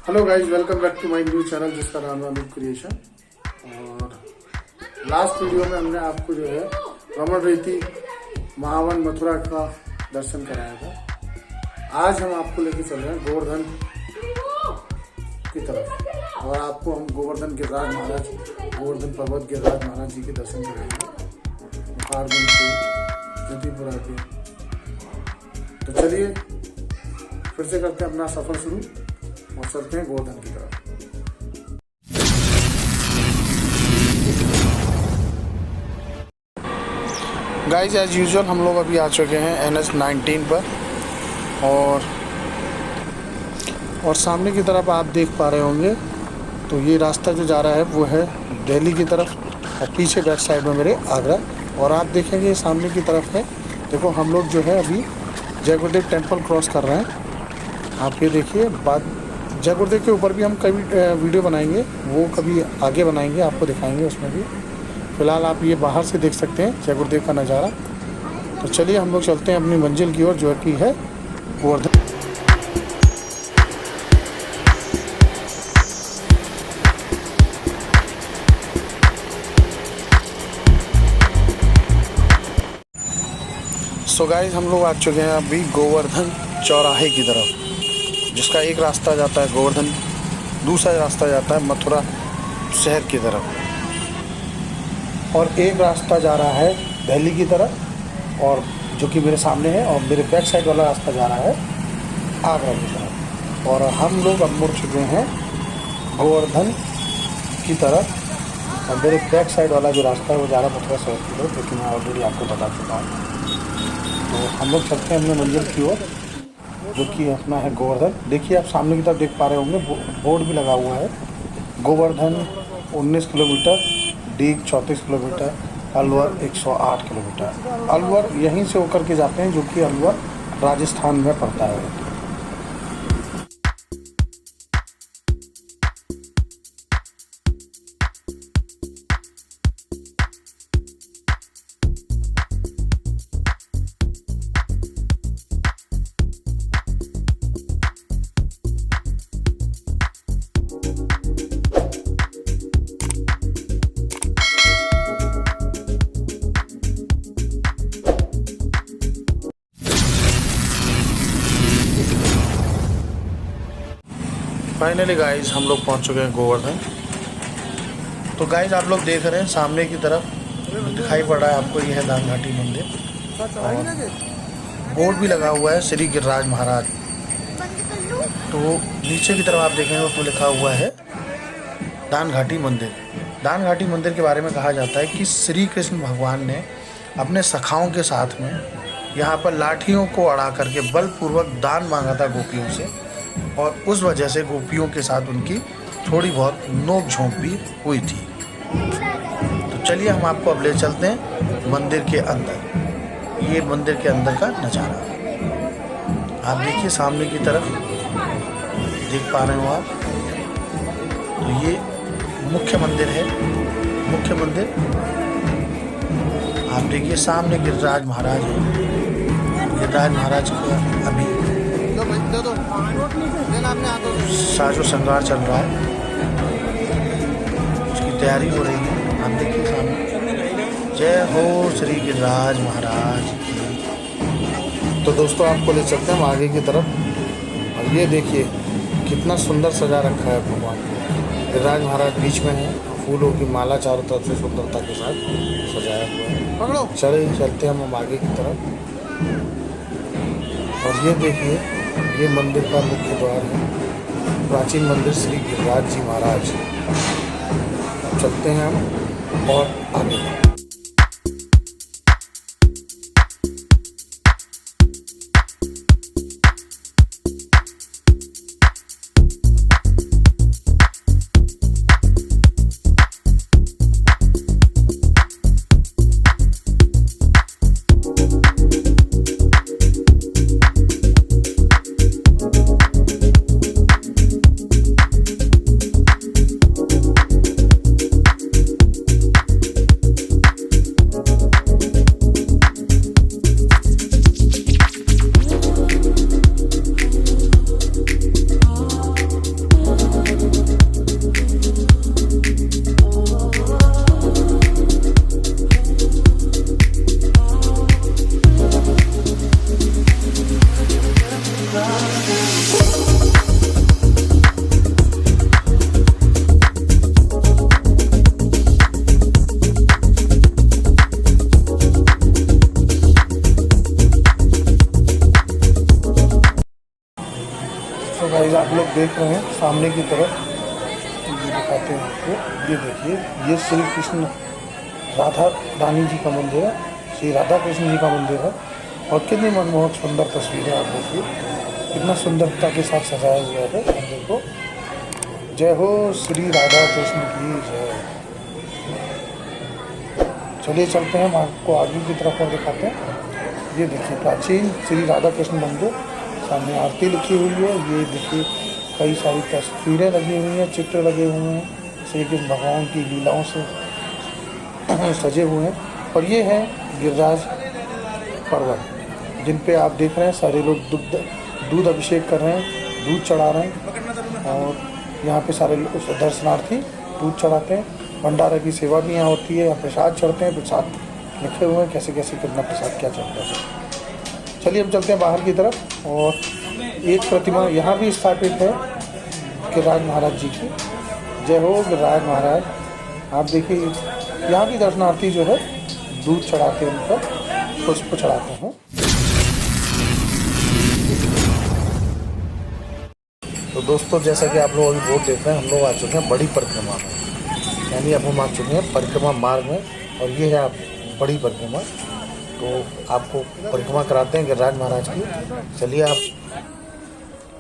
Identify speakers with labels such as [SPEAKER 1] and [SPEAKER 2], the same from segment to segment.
[SPEAKER 1] Hello guys, welcome back to my new channel जिसका नाम है अनूप क्रिएशन। और लास्ट वीडियो में हमने आपको जो है रमण रीति महावन मथुरा का दर्शन कराया था। आज हम आपको लेके चल रहे हैं गोवर्धन की तरफ और आपको हम गोवर्धन गिरिराज महाराज, गोवर्धन पर्वत गिरिराज महाराज जी के दर्शन कराएंगे बुखारगंज से, ज्योतिपुरा के। तो चलिए फिर से करते हैं अपना सफर शुरू और चलते हैं गोवर्धन की तरफ। गाइज एज यूजुअल हम लोग अभी आ चुके हैं NH-19 पर और सामने की तरफ आप देख पा रहे होंगे तो ये रास्ता जो जा रहा है वो है दिल्ली की तरफ और पीछे बैक साइड में मेरे आगरा। और आप देखेंगे सामने की तरफ है, देखो हम लोग जो है अभी जय गुरुदेव टेम्पल क्रॉस कर रहे हैं। आप ये देखिए, बाद जय गुरुदेव के ऊपर भी हम कभी वीडियो बनाएंगे, वो कभी आगे बनाएंगे, आपको दिखाएंगे उसमें भी। फ़िलहाल आप ये बाहर से देख सकते हैं जय गुरुदेव का नज़ारा। तो चलिए हम लोग चलते हैं अपनी मंजिल की ओर जो कि है गोवर्धन। सो गाइस हम लोग आ चुके हैं अभी गोवर्धन चौराहे की तरफ, जिसका एक रास्ता जाता है गोवर्धन, दूसरा रास्ता जाता है मथुरा शहर की तरफ और एक रास्ता जा रहा है दिल्ली की तरफ, और जो कि मेरे सामने है, और मेरे बैक साइड वाला रास्ता जा रहा है आगरा की तरफ। और हम लोग अब मुड़ चुके हैं गोवर्धन की तरफ और मेरे बैक साइड वाला जो रास्ता है वो जा रहा है मथुरा शहर की तरफ, लेकिन मैं ऑलरेडी आपको बता चुका हूँ। तो हम लोग चलते हैं अपने मंजिल की ओर जो कि अपना है गोवर्धन। देखिए आप सामने की तरफ देख पा रहे होंगे बोर्ड भी लगा हुआ है, Govardhan 19 kilometre, Deeg 34 kilometre, Alwar 108 kilometre. Alwar यहीं से होकर के जाते हैं जो कि अलवर राजस्थान में पड़ता है। फाइनली गाइज हम लोग पहुंच चुके हैं गोवर्धन। तो गाइज आप लोग देख रहे हैं सामने की तरफ दिखाई पड़ रहा है आपको, यह है दान घाटी मंदिर और बोर्ड भी लगा हुआ है श्री गिरिराज महाराज। तो नीचे की तरफ आप देखेंगे उसमें लिखा हुआ है दान घाटी मंदिर। दान घाटी मंदिर के बारे में कहा जाता है कि श्री कृष्ण भगवान ने अपने सखाओं के साथ में यहाँ पर लाठियों को अड़ा करके बलपूर्वक दान मांगा था गोपियों से, और उस वजह से गोपियों के साथ उनकी थोड़ी बहुत नोक झोंक भी हुई थी। तो चलिए हम आपको अब ले चलते हैं मंदिर के अंदर। ये मंदिर के अंदर का नज़ारा आप देखिए, सामने की तरफ देख पा रहे हो आप। तो ये मुख्य मंदिर है, मुख्य मंदिर आप देखिए, सामने गिरिराज महाराज है। गिरिराज महाराज का अभी साजो श्रृंगार चल रहा है, उसकी तैयारी हो रही है। आप देखिए सामने। जय हो श्री गिरिराज महाराज की। तो दोस्तों आपको ले चलते हैं हम आगे की तरफ और ये देखिए कितना सुंदर सजा रखा है भगवान को। गिरिराज महाराज बीच में है, फूलों की माला चारों तरफ से सुंदरता के साथ सजाया हुआ है। चलिए चलते हैं हम आगे की तरफ और ये देखिए ये मंदिर का मुख्य द्वार है, प्राचीन मंदिर श्री गिरिराज जी महाराज। चलते हैं हम और आगे। देख रहे हैं सामने की तरफ, ये दिखाते हैं आपको। ये देखिए, ये श्री कृष्ण राधा रानी जी का मंदिर है, श्री राधा कृष्ण जी का मंदिर है। और कितनी मनमोहक सुंदर तस्वीर है, आप देखिए कितना सुंदरता के साथ सजाया हुआ है मंदिर को। जय हो श्री राधा कृष्ण की जय। चलिए चलते हैं, हम आपको आगे की तरफ और दिखाते हैं। ये देखिए प्राचीन श्री राधा कृष्ण मंदिर, सामने आरती लिखी हुई है। ये देखिए कई सारी तस्वीरें लगी हुई हैं, चित्र लगे हुए हैं श्री कृष्ण भगवान की लीलाओं से सजे हुए हैं। और ये है गिरिराज पर्वत, जिन पे आप देख रहे हैं सारे लोग दूध अभिषेक कर रहे हैं, दूध चढ़ा रहे हैं। और यहाँ पे सारे दर्शनार्थी दूध चढ़ाते हैं। भंडारा की सेवा भी यहाँ होती है, यहाँ प्रसाद चढ़ते हैं, प्रसाद लिखे हुए हैं कैसे कैसे कितना प्रसाद क्या चढ़ता है। चलिए हम चलते हैं बाहर की तरफ। और एक प्रतिमा यहाँ भी स्थापित है गिरिराज महाराज जी की। जय हो गिरिराज महाराज। आप देखिए यहाँ भी दर्शनार्थी जो है दूध चढ़ाते हैं, उन पर पुष्प चढ़ाते हैं। तो दोस्तों जैसा कि आप लोग अभी बोर्ड देख रहे हैं, हम लोग आ चुके हैं बड़ी परिक्रमा में, यानी अब हम आ चुके हैं परिक्रमा मार्ग में। और ये है आप बड़ी परिक्रमा, तो आपको परिक्रमा कराते हैं गिरिराज महाराज की। चलिए आप।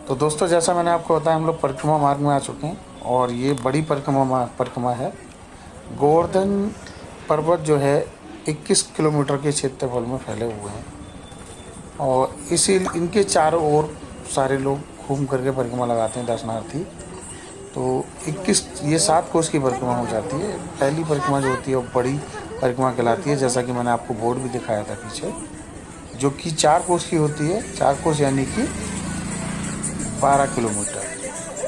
[SPEAKER 1] तो दोस्तों जैसा मैंने आपको बताया, हम लोग परिक्रमा मार्ग में आ चुके हैं। और ये बड़ी परिक्रमा है। गोवर्धन पर्वत जो है 21 किलोमीटर के क्षेत्रफल में फैले हुए हैं। और इसी इनके चारों ओर सारे लोग घूम करके परिक्रमा लगाते हैं दर्शनार्थी। तो 21 ये 7 कोस की परिक्रमा हो जाती है। पहली परिक्रमा जो होती है वो बड़ी परिक्रमा कहलाती है, जैसा कि मैंने आपको बोर्ड भी दिखाया था पीछे, जो कि 4 कोस की होती है। 4 कोस यानी कि 12 किलोमीटर।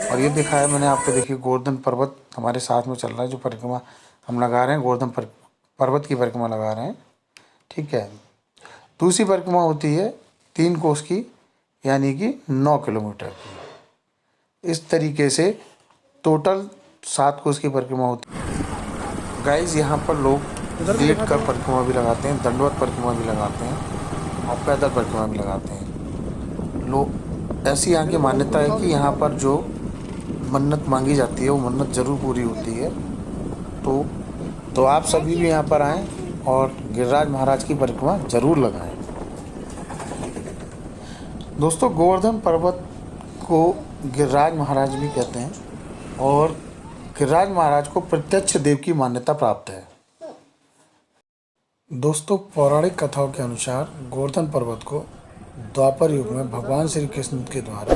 [SPEAKER 1] और ये दिखाया मैंने आपको, देखिए गोवर्धन पर्वत हमारे साथ में चल रहा है, जो परिक्रमा हम लगा रहे हैं गोवर्धन पर्वत की परिक्रमा लगा रहे हैं, ठीक है। दूसरी परिक्रमा होती है 3 कोस की, यानी कि 9 किलोमीटर की। इस तरीके से टोटल 7 कोस की परिक्रमा होती है। गाइस यहाँ पर लोग लेट कर परिक्रमा भी लगाते हैं, दंडवत परिक्रमा भी लगाते हैं और पैदल परिक्रमा भी लगाते हैं। लोग ऐसी यहाँ की मान्यता है कि यहाँ पर जो मन्नत मांगी जाती है वो मन्नत ज़रूर पूरी होती है। तो आप सभी भी यहाँ पर आएँ और गिरिराज महाराज की परिक्रमा ज़रूर लगाएं। दोस्तों गोवर्धन पर्वत को गिरिराज महाराज भी कहते हैं और गिरिराज महाराज को प्रत्यक्ष देव की मान्यता प्राप्त है। दोस्तों पौराणिक कथाओं के अनुसार गोवर्धन पर्वत को द्वापर युग में भगवान श्री कृष्ण के द्वारा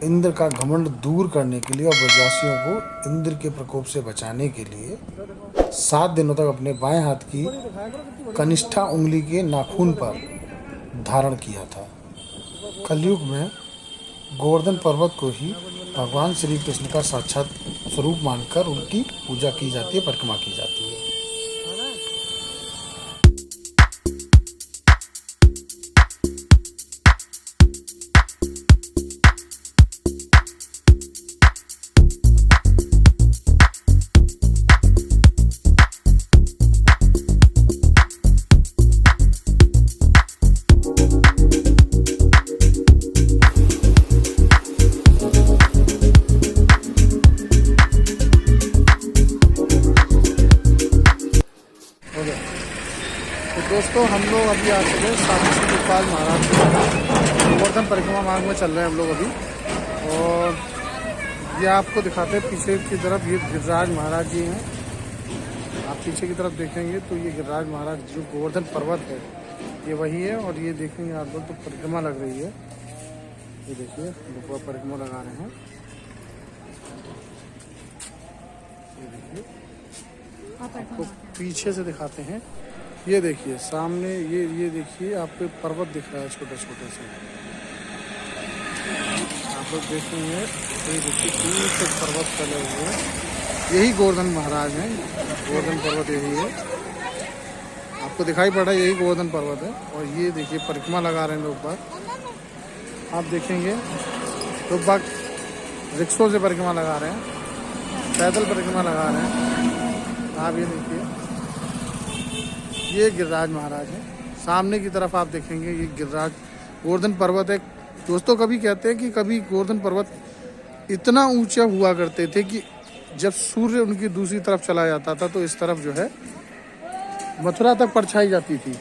[SPEAKER 1] इंद्र का घमंड दूर करने के लिए और ब्रजवासियों को इंद्र के प्रकोप से बचाने के लिए 7 दिनों तक अपने बाएं हाथ की कनिष्ठा उंगली के नाखून पर धारण किया था। कलयुग में गोवर्धन पर्वत को ही भगवान श्री कृष्ण का साक्षात स्वरूप मानकर उनकी पूजा की जाती है, परिक्रमा की जाती है। तो दोस्तों हम लोग अभी आ चुके हैं स्वामी श्री गोपाल महाराज गोवर्धन परिक्रमा मार्ग में चल रहे हैं हम लोग अभी। और ये आपको दिखाते हैं पीछे की तरफ, ये गिरिराज महाराज जी हैं। आप पीछे की तरफ देखेंगे तो ये गिरिराज महाराज जो गोवर्धन पर्वत है ये वही है। और ये देखेंगे आप लोग तो परिक्रमा लग रही है, ये देखिए लोग परिक्रमा लगा रहे हैं। ये देखिए आपको पीछे से दिखाते हैं, ये देखिए सामने ये देखिए आपको पर्वत दिख रहा है छोटे छोटे से, आप लोग देखेंगे ये देखिए दूर से पर्वत चले हुए, यही गोवर्धन महाराज हैं। गोवर्धन पर्वत यही है, आपको दिखाई पड़ रहा है यही गोवर्धन पर्वत है। और ये देखिए परिक्रमा लगा रहे हैं लोग बाग, आप देखेंगे लोग बाग रिक्शों से परिक्रमा लगा रहे हैं, पैदल परिक्रमा लगा रहे हैं। आप ये देखिए ये गिरिराज महाराज है। सामने की तरफ आप देखेंगे ये गिरिराज गोवर्धन पर्वत है। दोस्तों कभी कहते हैं कि कभी गोवर्धन पर्वत इतना ऊंचा हुआ करते थे कि जब सूर्य उनकी दूसरी तरफ चला जाता था तो इस तरफ जो है मथुरा तक परछाई जाती थी।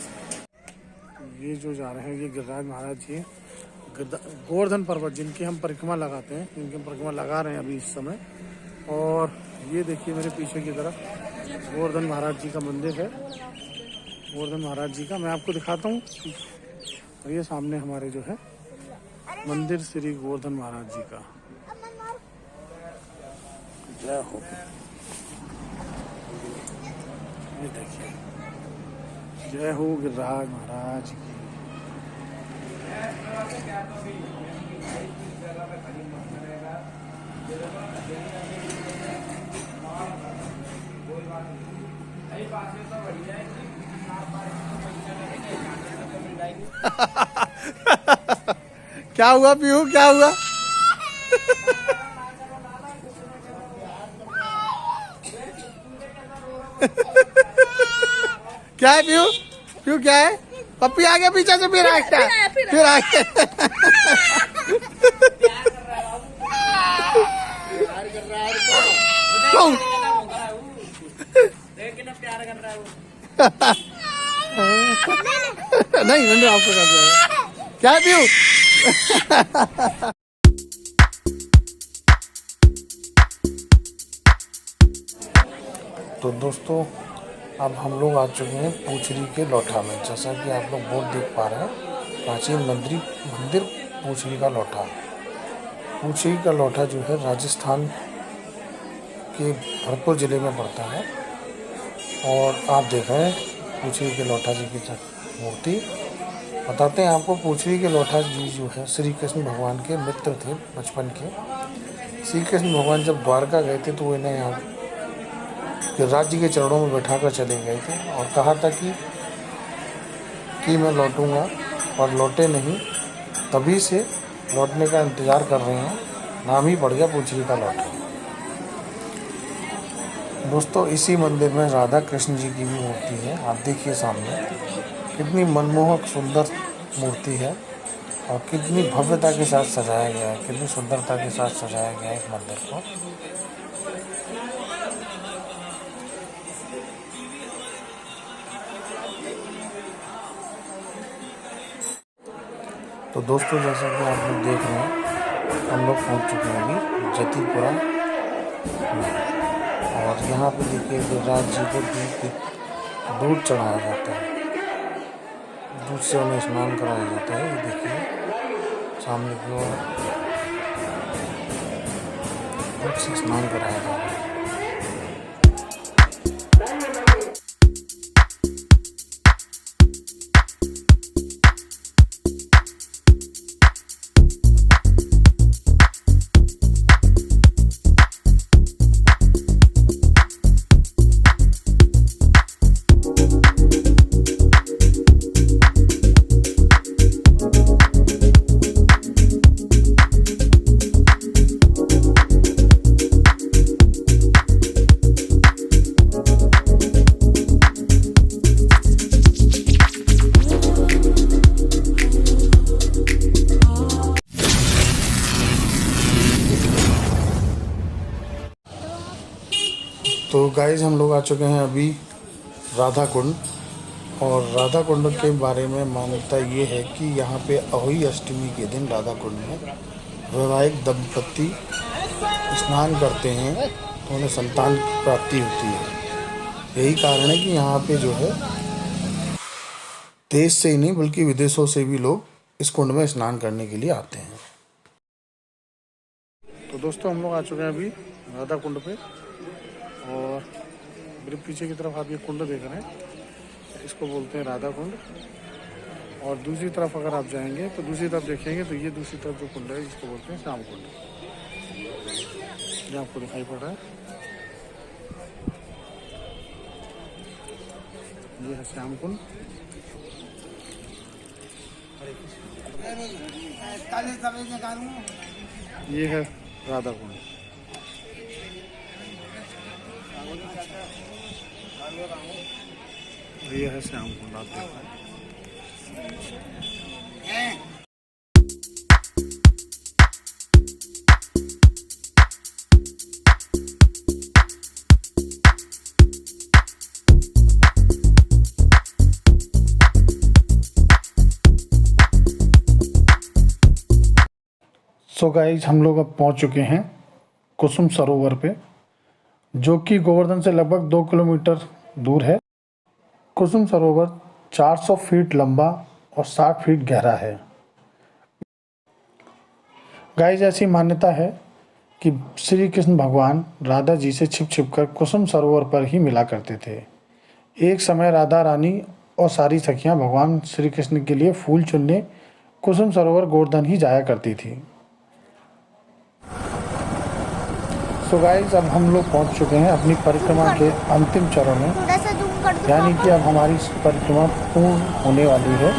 [SPEAKER 1] ये जो जा रहे हैं ये गिरिराज महाराज जी गोवर्धन पर्वत जिनकी हम परिक्रमा लगाते हैं, जिनकी हम परिक्रमा लगा रहे हैं अभी इस समय। और ये देखिए मेरे पीछे की तरफ गोवर्धन महाराज जी का मंदिर है, गोवर्धन महाराज जी का मैं आपको दिखाता हूँ। और ये सामने हमारे जो है मंदिर श्री गोवर्धन महाराज जी का। जय हो। ये देखिए जय हो गिरिराज महाराज की। क्या हुआ पीहू, क्या हुआ? क्या है पीहू? पीहू क्या है? पप्पी आ गया पीछे से, फिर आ गया, फिर आ गया। नहीं मैंने आपको कर दिया। क्या है पीहू? तो दोस्तों अब हम लोग आ चुके हैं पूछरी के लोठा में। जैसा कि आप लोग बोर्ड देख पा रहे हैं, प्राचीन मंदिर पूछरी का लोठा। पूछरी का लोठा जो है राजस्थान के भरतपुर ज़िले में पड़ता है। और आप देख रहे हैं पूछरी के लोठा जी की मूर्ति। बताते हैं आपको, पूछरी के लोठा जी जो है श्री कृष्ण भगवान के मित्र थे बचपन के। श्री कृष्ण भगवान जब द्वारका गए थे तो वो इन्हें यहाँ गिरिराज जी के चरणों में बैठा कर चले गए थे और कहा था कि मैं लौटूंगा, और लौटे नहीं। तभी से लौटने का इंतज़ार कर रहे हैं, नाम ही पड़ गया पूछरी का लोठा। दोस्तों इसी मंदिर में राधा कृष्ण जी की भी मूर्ति है। आप देखिए सामने कितनी मनमोहक सुंदर मूर्ति है और कितनी भव्यता के साथ सजाया गया है, कितनी सुंदरता के साथ सजाया गया है इस मंदिर को। तो दोस्तों जैसा कि आप लोग देख रहे हैं, हम लोग पहुंच चुके हैं अभी जतीपुरा में। और यहाँ पे देखिए गिरिराज जी को दूध चढ़ाया जाता है, दूध से उन्हें स्नान कराया जाता है। ये देखिए सामने की ओर दूध से स्नान कराया जाता है। तो गाइज हम लोग आ चुके हैं अभी राधा कुंड। और राधा कुंड के बारे में मान्यता ये है कि यहाँ पे अहोई अष्टमी के दिन राधा कुंड में वैवाहिक दंपत्ति स्नान करते हैं तो उन्हें संतान की प्राप्ति होती है। यही कारण है कि यहाँ पे जो है देश से ही नहीं बल्कि विदेशों से भी लोग इस कुंड में स्नान करने के लिए आते हैं। तो दोस्तों हम लोग आ चुके हैं अभी राधा कुंड पे। और मेरे पीछे की तरफ आप ये कुंड देख रहे हैं, इसको बोलते हैं राधा कुंड। और दूसरी तरफ अगर आप जाएंगे तो दूसरी तरफ देखेंगे तो ये दूसरी तरफ जो कुंड है जिसको बोलते हैं श्याम कुंड, ये आपको दिखाई पड़ रहा है। ये है श्याम कुंड। ये है राधा कुंड। ये है श्याम कुंड, आप देख रहे हैं। सो गाइज हम लोग अब पहुंच चुके हैं कुसुम सरोवर पे, जो कि गोवर्धन से लगभग 2 किलोमीटर दूर है। कुसुम सरोवर 400 फीट लंबा और 60 फीट गहरा है। गाइज ऐसी मान्यता है कि श्री कृष्ण भगवान राधा जी से छिप छिप कर कुसुम सरोवर पर ही मिला करते थे। एक समय राधा रानी और सारी सखियां भगवान श्री कृष्ण के लिए फूल चुनने कुसुम सरोवर गोवर्धन ही जाया करती थी। तो गाइस अब हम लोग पहुंच चुके हैं अपनी परिक्रमा के अंतिम चरण में, यानी कि अब हमारी परिक्रमा पूर्ण होने वाली है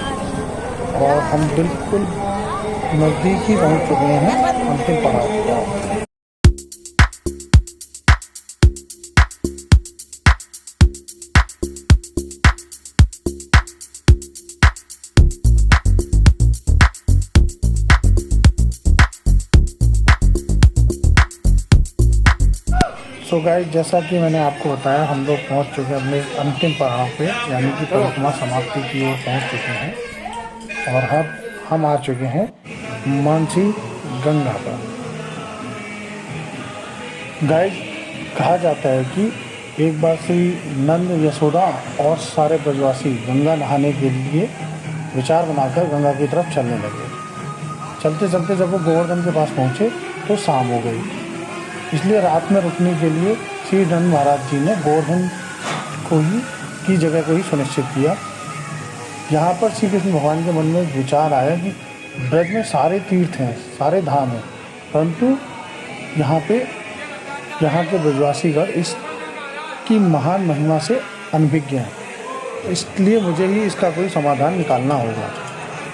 [SPEAKER 1] और हम बिल्कुल नज़दीक ही पहुंच चुके हैं अंतिम पड़ाव पर। तो गाइस जैसा कि मैंने आपको बताया, हम लोग पहुंच चुके हैं अपने अंतिम पड़ाव पे, यानी कि परिक्रमा समाप्ति की ओर पहुंच चुके हैं और अब हम आ चुके हैं मानसी गंगा पर। गाइस कहा जाता है कि एक बार श्री नंद यशोदा और सारे ब्रजवासी गंगा नहाने के लिए विचार बनाकर गंगा की तरफ चलने लगे। चलते चलते जब वो गोवर्धन के पास पहुँचे तो शाम हो गई, इसलिए रात में रुकने के लिए श्री नंद महाराज जी ने गोवर्धन की जगह को ही सुनिश्चित किया। यहाँ पर श्री कृष्ण भगवान के मन में विचार आया कि ब्रज में सारे तीर्थ हैं, सारे धाम हैं, परंतु यहाँ के ब्रजवासीगण इसकी महान महिमा से अनभिज्ञ हैं, इसलिए मुझे ही इसका कोई समाधान निकालना होगा।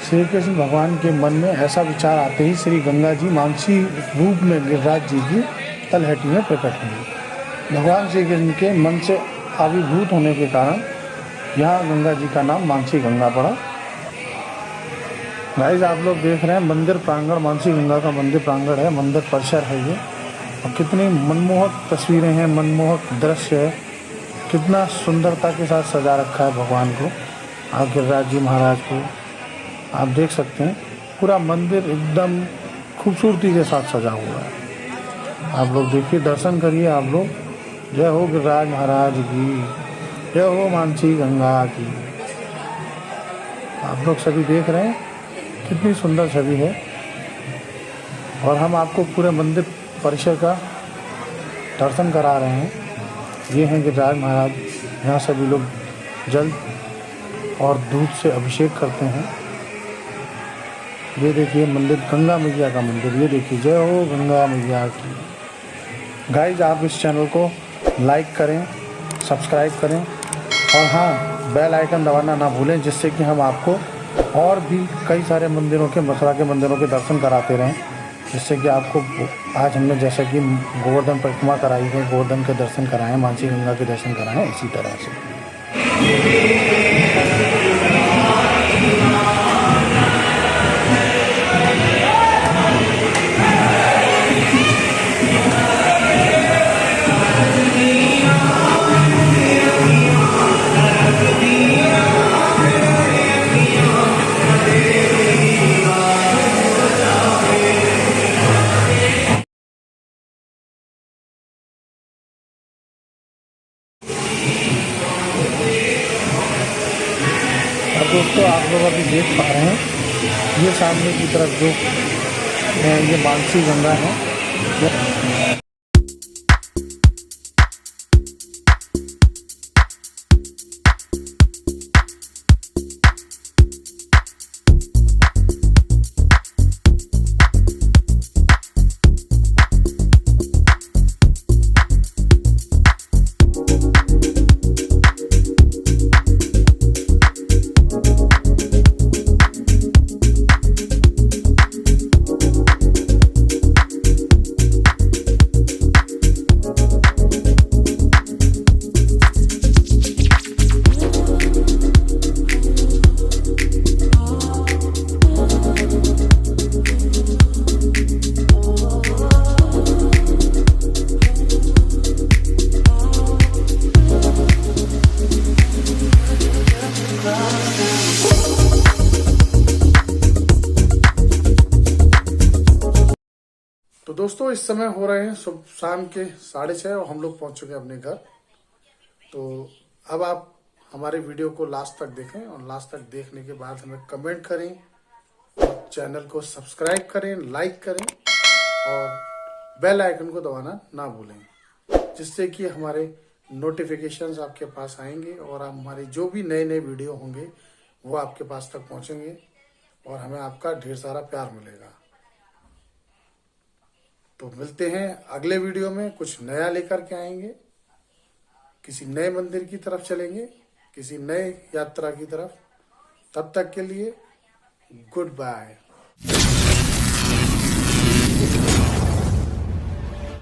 [SPEAKER 1] श्री कृष्ण भगवान के मन में ऐसा विचार आते ही श्री गंगा जी मानसी रूप में गिरिराज जी की तलहटी में प्रकट हुई। भगवान श्री कृष्ण के मन से आविर्भूत होने के कारण यहाँ गंगा जी का नाम मानसी गंगा पड़ा। गाइस आप लोग देख रहे हैं मंदिर प्रांगण, मानसी गंगा का मंदिर प्रांगण है, मंदिर परिसर है ये, और कितनी मनमोहक तस्वीरें हैं, मनमोहक दृश्य है, कितना सुंदरता के साथ सजा रखा है भगवान को, आप गिरिराज जी महाराज को आप देख सकते हैं। पूरा मंदिर एकदम खूबसूरती के साथ सजा हुआ है। आप लोग देखिए, दर्शन करिए आप लोग। जय हो गिरिराज महाराज की, जय हो मानसी गंगा की। आप लोग सभी देख रहे हैं कितनी सुंदर छवि है, और हम आपको पूरे मंदिर परिसर का दर्शन करा रहे हैं। ये हैं गिरिराज महाराज, यहाँ सभी लोग जल और दूध से अभिषेक करते हैं। ये देखिए मंदिर गंगा मैया का मंदिर, ये देखिए, जय हो गंगा मैया की। गाइज आप इस चैनल को लाइक करें, सब्सक्राइब करें, और हाँ बेल आइकन दबाना ना भूलें, जिससे कि हम आपको और भी कई सारे मंदिरों के, मथुरा के मंदिरों के दर्शन कराते रहें, जिससे कि आपको आज हमने जैसे कि गोवर्धन परिक्रमा कराई है, गोवर्धन के दर्शन कराएं, मानसी गंगा के दर्शन कराएं, इसी तरह से। दोस्तों आप लोग अभी देख पा रहे हैं, ये सामने की तरफ जो है ये मानसी गंगा है। दोस्तों इस समय हो रहे हैं शाम के 6:30 और हम लोग पहुंच चुके हैं अपने घर। तो अब आप हमारे वीडियो को लास्ट तक देखें और लास्ट तक देखने के बाद हमें कमेंट करें, चैनल को सब्सक्राइब करें, लाइक करें और बेल आइकन को दबाना ना भूलें, जिससे कि हमारे नोटिफिकेशंस आपके पास आएंगे और हमारे जो भी नए नए वीडियो होंगे वो आपके पास तक पहुंचेंगे और हमें आपका ढेर सारा प्यार मिलेगा। तो मिलते हैं अगले वीडियो में, कुछ नया लेकर के आएंगे, किसी नए मंदिर की तरफ चलेंगे, किसी नए यात्रा की तरफ। तब तक के लिए गुड बाय।